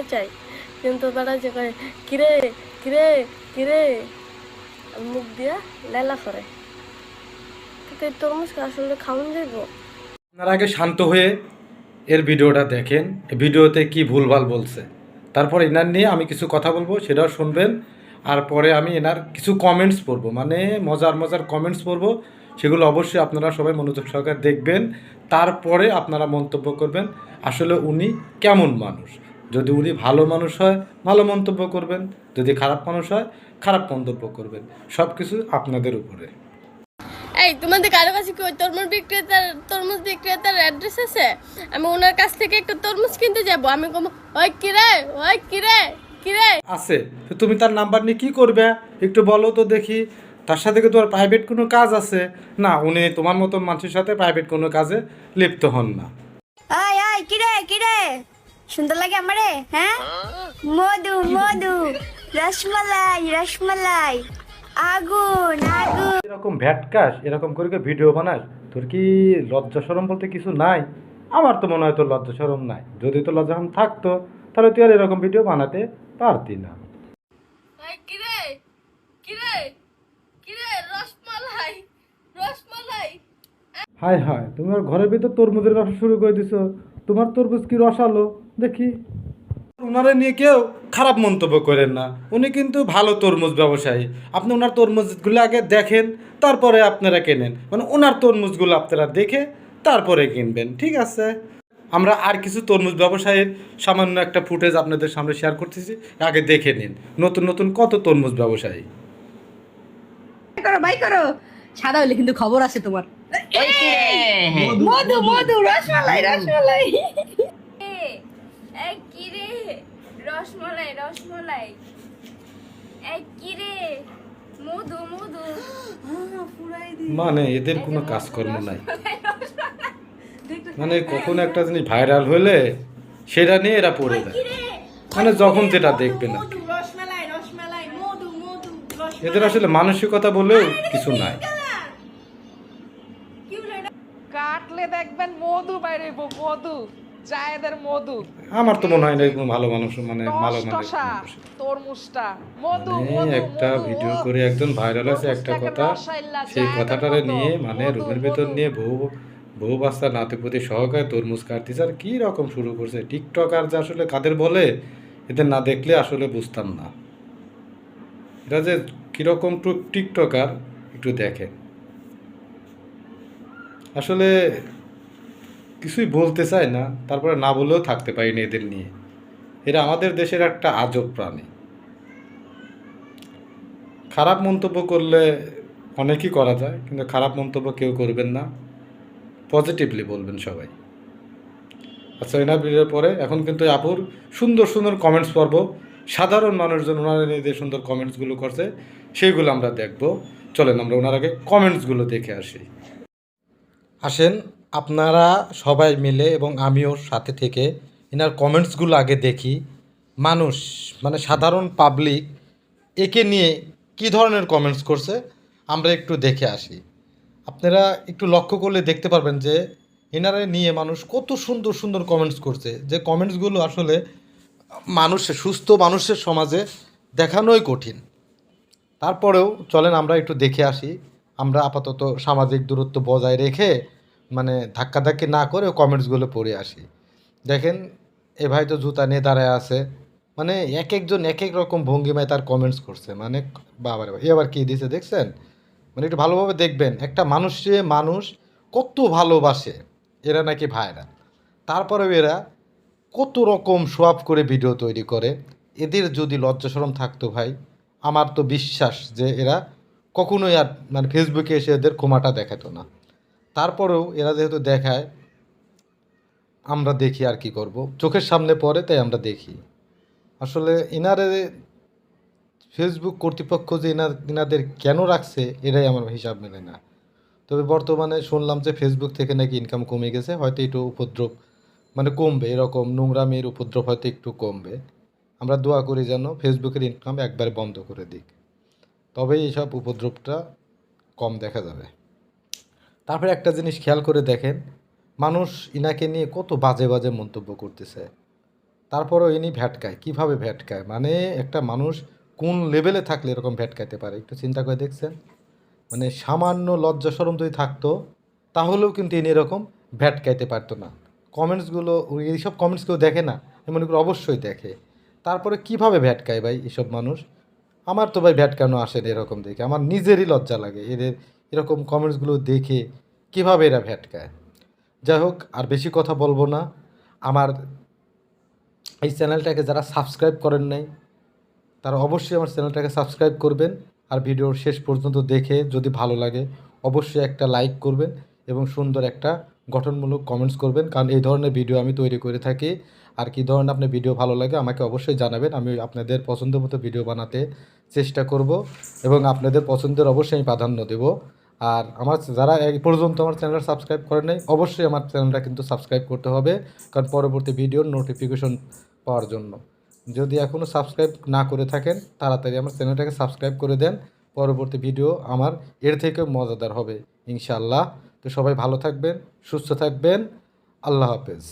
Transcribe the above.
খেতে চাই, কিন্তু তারা যে করে কিরে কিরে কিরে মুখ দিয়া লেলা করে। কিন্তু এই তরমুজকে আসলে খাওয়ান যাইব? আপনারা আগে শান্ত হয়ে এর ভিডিওটা দেখেন, ভিডিওতে কি ভুলভাল বলছে, তারপর এনার নিয়ে আমি কিছু কথা বলবো, সেটাও শুনবেন। আর পরে আমি এনার কিছু কমেন্টস পড়বো, মানে মজার মজার কমেন্টস পড়বো, সেগুলো অবশ্যই আপনারা সবাই মনোযোগ সহকারে দেখবেন। তারপরে আপনারা মন্তব্য করবেন আসলে উনি কেমন মানুষ। যদি উনি ভালো মানুষ হয় ভালো মন্তব্য করবেন, যদি খারাপ মানুষ হয় খারাপ মন্তব্য করবেন, সব কিছু আপনাদের উপরে। এই তোমাদের কারো কাছে কি ওই তরমুজ বিক্রেতার অ্যাড্রেস আছে? আমি ওনার কাছ থেকে একটা তরমুজ কিনতে যাব। আমি কম ওই কিরে ওই কিরে কিরে আছে, তো তুমি তার নাম্বার নিয়ে কী করবে একটু বলো তো দেখি। তার সাথে কি তোমার প্রাইভেট কোনো কাজ আছে? না, উনি তোমার মতন মানুষের সাথে প্রাইভেট কোনো কাজে লিপ্ত হন না। আয় আয় কিরে কিরে সুন্দর লাগে আমারে, হ্যাঁ? মধু মধু, রসমালাই রসমালাই, আগুন আগুন। এরকম ভ্যাটকাস এরকম করে কি ভিডিও বানাস? তোর কি লজ্জা শরম বলতে কিছু নাই? আমার তো মনে হয় তোর লজ্জা শরম নাই। যদি তোর লজ্জা শরম থাকতো তাহলে তুই আর এরকম ভিডিও বানাতে পারতি না। ওই কিরে কিরে কিরে রসমালাই রসমালাই। হায় হায়, তুমি আর ঘরের ভিতর তরমুজের ব্যবসা শুরু করে দিছো। তোমার তরমুজ কি রসালো দেখি। ওনারা নিয়ে কেউ খারাপ মন্তব্য করেন না, উনি কিন্তু ভালো তরমুজ ব্যবসায়ী। আপনি ওনার তরমুজগুলো আগে দেখেন, তারপরে আপনারা কেনেন, মানে ওনার তরমুজগুলো আপনারা দেখে তারপরে কিনবেন, ঠিক আছে? আমরা আর কিছু তরমুজ ব্যবসায়ীর সামান্য একটা ফুটেজ আপনাদের সামনে শেয়ার করতেছি, আগে দেখে নিন নতুন নতুন কত তরমুজ ব্যবসায়ী। করো ভাই করো, সাদা হলে কিন্তু খবর আছে তোমার। মধু মধু, রসমালাই রসমালাই। এই কিরে রসমালাই রসমালাই, এই কিরে মধু মধু। মানে এদের কোনো কাজকর্ম নাই, মানে কখনো একটা জিনিস ভাইরাল হলে সেটা নিয়ে এরা পড়ে যায়, মানে যখন যেটা দেখবে না। এদের আসলে মানসিকতা বলেও কিছু নাই। কাটলে দেখবেন মধু বাইরে, মধু চায়েদের মধু। আমার তো মনে হয় না এরকম ভালো মানুষ, মানে ভালো মানুষ। টসটসা তরমুজটা মধু মানে মধু একটা মধু, ভিডিও ও করে একজন ভাইরাল আছে একটা তরমুজটাকে কথা, রসাইল্লা সেই চায়েদের কথাটারে মতো, নিয়ে মানে মধু, রুমের ভেতর মধু। নিয়ে বহু বহু বাচ্চা নাতিপুতি সহকারে তরমুজ কাটতেছে। আর কী রকম শুরু করছে টিকটক, আর যে আসলে কাদের বলে এদের না দেখলে আসলে বুঝতাম না এটা যে কীরকম টিকটকার, একটু দেখেন। আসলে কিছুই বলতে চাই না, তারপরে না বলেও থাকতে পারি না এদের নিয়ে। এরা আমাদের দেশের একটা আজব প্রাণী। খারাপ মন্তব্য করলে অনেকই করা যায়, কিন্তু খারাপ মন্তব্য কেউ করবেন না, পজিটিভলি বলবেন সবাই। আচ্ছা, এনার ভিডিওর পরে এখন কিন্তু আপুর সুন্দর সুন্দর কমেন্টস পড়ব। সাধারণ মানুষজন ওনারা নিয়ে যে সুন্দর কমেন্টসগুলো করছে সেইগুলো আমরা দেখব। চলেন আমরা ওনার আগে কমেন্টসগুলো দেখে আসি। আসেন আপনারা সবাই মিলে এবং আমিও সাথে থেকে এনার কমেন্টসগুলো আগে দেখি। মানুষ মানে সাধারণ পাবলিক একে নিয়ে কী ধরনের কমেন্টস করছে আমরা একটু দেখে আসি। আপনারা একটু লক্ষ্য করলে দেখতে পারবেন যে এনারা নিয়ে মানুষ কত সুন্দর সুন্দর কমেন্টস করছে, যে কমেন্টসগুলো আসলে মানুষের সুস্থ মানুষের সমাজে দেখানোই কঠিন। তারপরেও চলেন আমরা একটু দেখে আসি। আমরা আপাতত সামাজিক দূরত্ব বজায় রেখে মানে ধাক্কাধাক্কি না করে কমেন্টসগুলো পড়ে আসি। দেখেন এ ভাই তো জুতা নিয়ে দাঁড়ায় আছে, মানে এক একজন এক এক রকম ভঙ্গিমায় তার কমেন্টস করছে, মানে বাবারে এ আবার কী দিয়েছে দেখছেন? মানে একটু ভালোভাবে দেখবেন একটা মানুষে মানুষ কত ভালোবাসে, এরা নাকি ভাইরা, তারপরেও এরা কত রকম সোয়াব করে ভিডিও তৈরি করে। এদের যদি লজ্জা শরম থাকতো ভাই, আমার তো বিশ্বাস যে এরা কখনোই আর মানে ফেসবুকে এসে এদের ক্ষমাটা দেখাতো না। তারপরেও এরা যেহেতু দেখায় আমরা দেখি, আর কি করব, চোখের সামনে পড়ে তাই আমরা দেখি। আসলে এনারে ফেসবুক কর্তৃপক্ষ যে এনাদের কেন রাখছে এটাই আমার হিসাব মেলে না। তবে বর্তমানে শুনলাম যে ফেসবুক থেকে নাকি ইনকাম কমে গেছে, হয়তো একটু উপদ্রব মানে কমবে, এরকম নোংরামির উপদ্রব হয়তো একটু কমবে। আমরা দোয়া করি যেন ফেসবুকের ইনকাম একবারে বন্ধ করে দিক, তবেই এইসব উপদ্রবটা কম দেখা যাবে। তারপরে একটা জিনিস খেয়াল করে দেখেন, মানুষ ইনাকে নিয়ে কত বাজে বাজে মন্তব্য করতেছে। তারপরেও ইনি ভ্যাটকায়। কীভাবে ভ্যাটকায়? মানে একটা মানুষ কোন লেভেলে থাকলে এরকম ভ্যাটকাইতে পারে একটু চিন্তা করে দেখছেন? মানে সামান্য লজ্জা শরম যদি থাকতো তাহলেও কিন্তু ইনি এরকম ভ্যাটকাইতে পারতো না। কমেন্টসগুলো এইসব কমেন্টস কেউ দেখে না? আমি মনে করি অবশ্যই দেখে। তারপরে কিভাবে ভ্যাটকায় ভাই এসব মানুষ? আমার তো ভাই ভ্যাটকানো আসে না এরকম দেখে। আমার নিজেরই লজ্জা লাগে এদের এরকম কমেন্টসগুলো দেখে কিভাবে এরা ভ্যাটকায়। যাই হোক, আর বেশি কথা বলবো না। আমার এই চ্যানেলটাকে যারা সাবস্ক্রাইব করেন নাই তারা অবশ্যই আমার চ্যানেলটাকে সাবস্ক্রাইব করবেন। আর ভিডিওর শেষ পর্যন্ত দেখে যদি ভালো লাগে অবশ্যই একটা লাইক করবেন এবং সুন্দর একটা গঠনমূলক কমেন্টস করবেন, কারণ এই ধরনের ভিডিও আমি তৈরি করে থাকি। আর কী ধরনের আপনার ভিডিও ভালো লাগে আমাকে অবশ্যই জানাবেন। আমি আপনাদের পছন্দ মতো ভিডিও বানাতে চেষ্টা করব এবং আপনাদের পছন্দের অবশ্যই আমি প্রাধান্য দেব। আর আমার যারা এই পর্যন্ত আমার চ্যানেলটা সাবস্ক্রাইব করেন নাই অবশ্যই আমার চ্যানেলটা কিন্তু সাবস্ক্রাইব করতে হবে, কারণ পরবর্তী ভিডিওর নোটিফিকেশন পাওয়ার জন্য। যদি এখনও সাবস্ক্রাইব না করে থাকেন তাড়াতাড়ি আমার চ্যানেলটাকে সাবস্ক্রাইব করে দেন। পরবর্তী ভিডিও আমার এর থেকেও মজাদার হবে ইনশাআল্লাহ। তো সবাই ভালো থাকবেন, সুস্থ থাকবেন। আল্লাহ হাফেজ।